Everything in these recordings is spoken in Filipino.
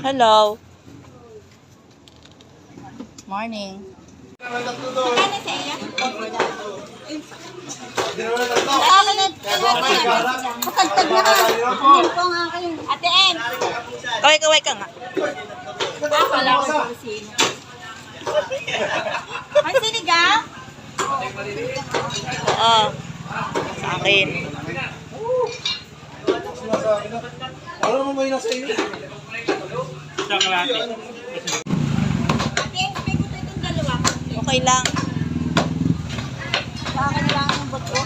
Hello. Morning. Ate En. Kaway-kaway ka nga. Wala ko sa kusina. Ang sinigang? Oo. Sa akin. Ano mo may nasa iyo? Ate En, may gusto itong dalawa. Okay lang. Sa akin lang ang buto.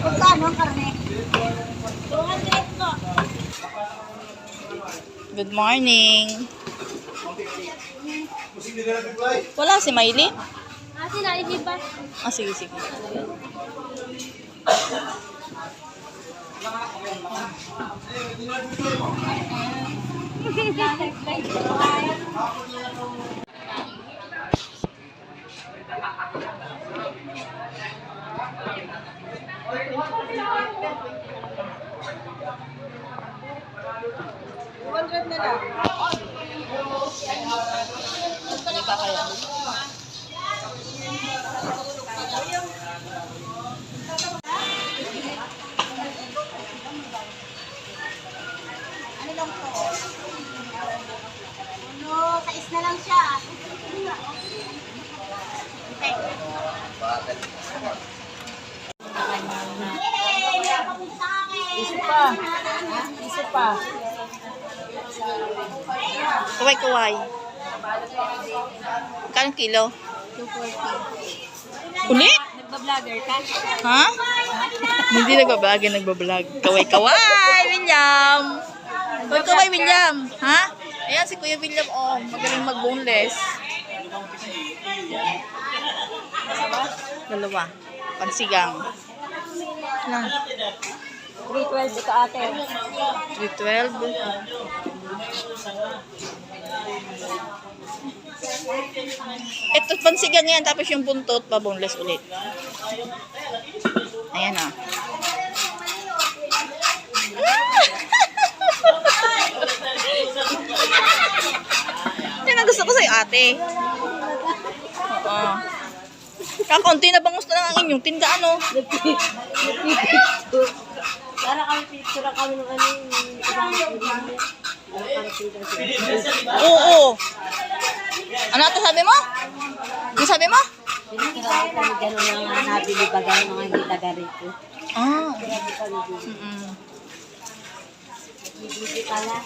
Saan ang karne? 200 po. Good morning. Wala si Miley? Sila, hindi ba? Ah, sige, sige. na lang. Ano ka kaya? Ano lang to? Ano, sais na lang siya. Okay. Iso pa. Iso pa. Kaway-kaway. Kano kilo? 240. Ulit? Nagba-vlogger ka? Ha? Hindi nagbablog, nagbablog. Kaway-kaway, William! Kaway-kaway, William! Ha? Ayan si Kuya William, oh. Magaling mag-boneless. Dalawa. Pansigang. Lang. 312 ito ate. 312. Ito, pansigang yan. Tapos yung buntot, pa-boneless ulit. Ayan, ah. Yan ang gusto ko sa'yo, ate. Oo. Kakunti na bangus na lang ang inyong tinda, ano? Para kami picture kami ng ano yung Oo. Ano ito sabi mo? Ano sabi mo? Pinakirami kami gano'n mga nabili bagay mga hindi taga rito. Ah. Hindi pala.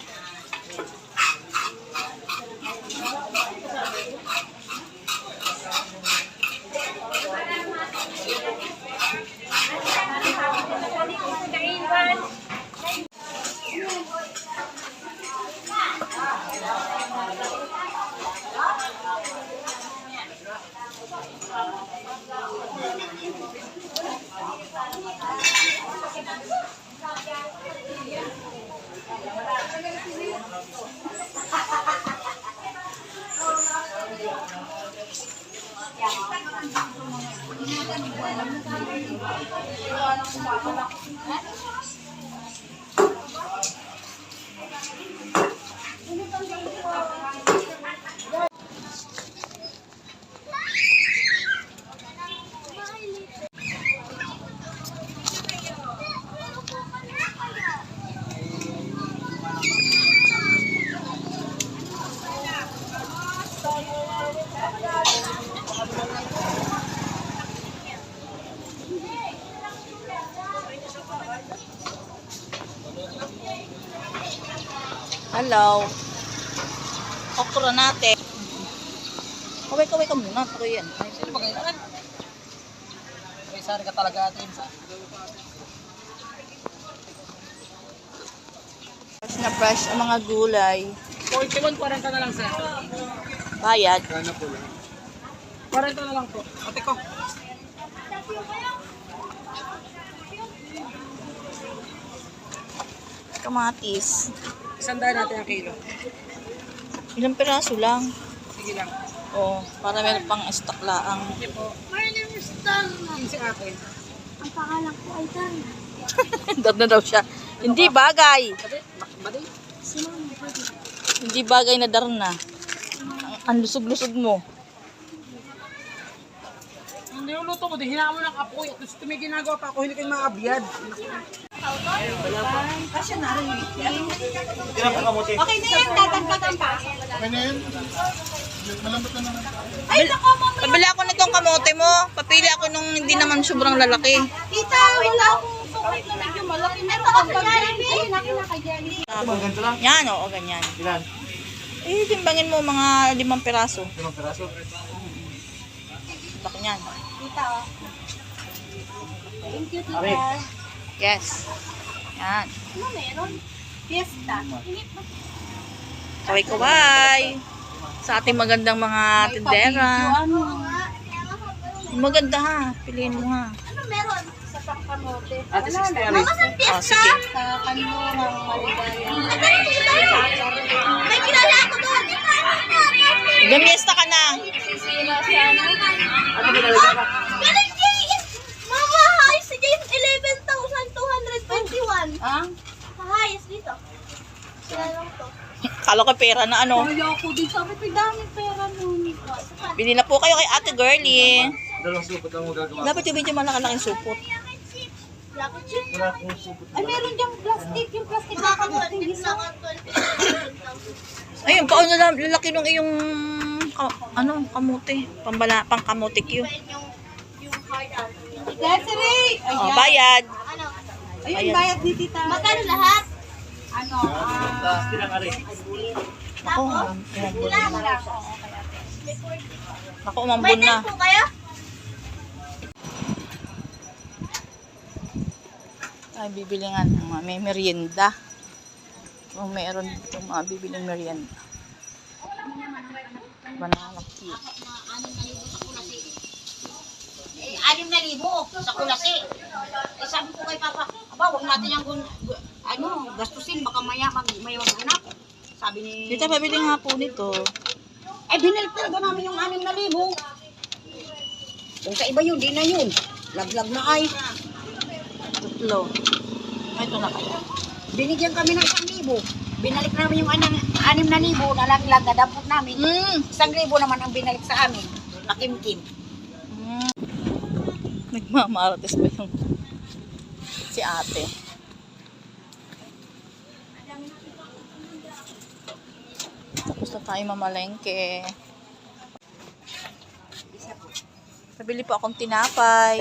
Hello. Okra natin. Kaway-kaway ka muna. Pero yan. Sino ba kailangan? May sari ka talaga atin sa... Fresh na fresh ang mga gulay. 41, 40 na lang sir. Bayad. 40 na lang po. Ate ko. Kamatis. 100 natin ang kilo. Ilang piraso lang. Sige lang. Oh, para meron pang stock laang. Sige po. My name is Dan. Yung si ate. Ang pangalan ko ay Dan. Dad na daw siya. Hindi bagay. Hindi bagay na Darna. Ang lusog-lusog mo. Hindi yung luto mo, di hinaan mo ng apoy. Tapos may ginagawa pa ako, hindi kayo maabiyad. Okay na yan, tatagpagan pa. Pabili ako nitong kamote mo. Papili ako nung hindi naman sobrang lalaki. Tita, wala akong sukit na medyo malaki. Meron kang pag-jelly. Yan, oo, ganyan. Ilan? Eh, timbangin mo mga 5 piraso. 5 peraso? Laki niyan. Tita, oh. Thank you, tita. Aray. Yes. Yan. Ano meron? Fiesta. Kaway-kaway. Sa ating magandang mga tindera. Ano? Maganda ha. Piliin mo ha. Ano meron? Sa pangkamote. Ate, 60 Mga aray. sa Oh, fiesta. sige. Sa kanlurang maligaya. May kilala ako doon. Gamiesta ka na. Sisira siya na. Ate, pinalagyan ka. Galing James! Mama, highest si James, 11,221. Ah? Highest dito. Sila lang to. Kala ko pera na ano. Kaya ako din, sabi ko, dami pera nun. Bili na po kayo kay Ate Girlie. Dalawang supot ang magagawa. Dapat yung medyo malaki-laking supot. Rocket ship. Wala akong supot. Ay, meron diyang plastic. Yung plastic na kamote. Ayun, paano lalaki nung iyong kamote. Pang kamote Q. Desiree! Oh, bayad. Ano? Ayun, bayad ni tita. Magkano lahat? Ano? Tapos tilang aray. Ako, ako umambon May na. net po kayo? Ay, bibili nga ng mga may merienda. Kung meron dito mga bibiling merienda. Banana cute. 6,000 sa kulasi. Eh, sabi ko kay Papa, aba, huwag natin yung gastusin, baka may mag-anak. Sabi ni... Dito, pabili nga po nito. Eh, binalik talaga namin yung 6,000. Kung sa iba yun, di na yun. Laglag na ay. Tutlo. Ay, ito na kaya. Binigyan kami ng 1,000. Binalik namin yung 6,000, nalaglag, nadampot namin. 1,000 naman ang binalik sa amin. Nakimkim. Nagmamarates pa yung si ate. Tapos na tayo mamalengke. Pabili po akong tinapay.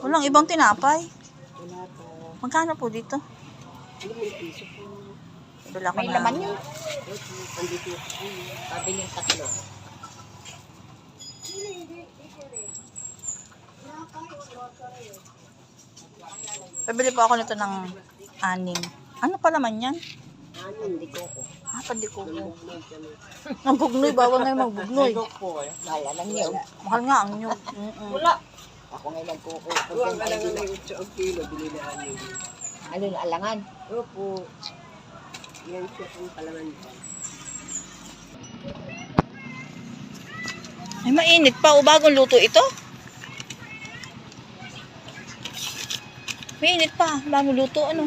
Walang ibang tinapay. Magkano po dito? Pabili ako May na. laman yun. Pabiling 3. Pabili po ako nito ng 6. Ano pa naman yan? Hindi ko. Pandiko. Ang bugnoy, bawal ngayon magbugnoy. Wala lang yun. Mahal nga ang nyug. Wala. Ako ngayon nagkuko. Ang alangan ng 8 ang kilo, binilaan yun. Ano yung alangan? Opo. Yan siya ang kalangan niya. Ay, mainit pa. O, bagong luto ito? Mainit pa. Bagong luto, ano?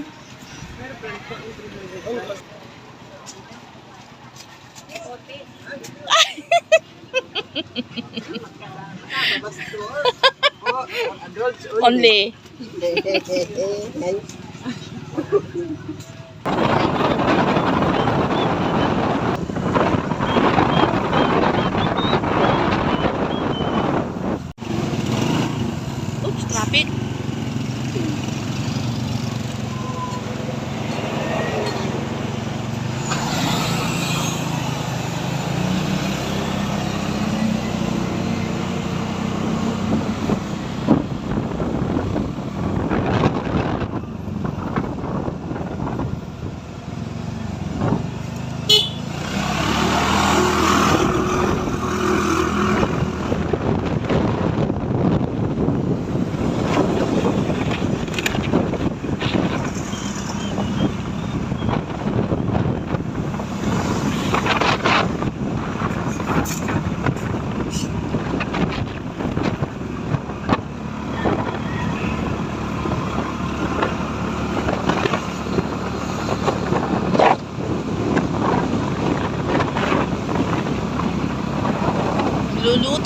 Adults Only. Oops, traffic.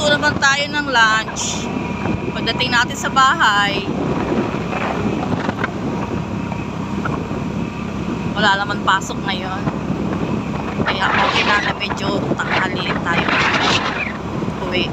Nagluto naman tayo ng lunch. Pagdating natin sa bahay, wala naman pasok ngayon. Kaya okay na medyo tanghali tayo uwi.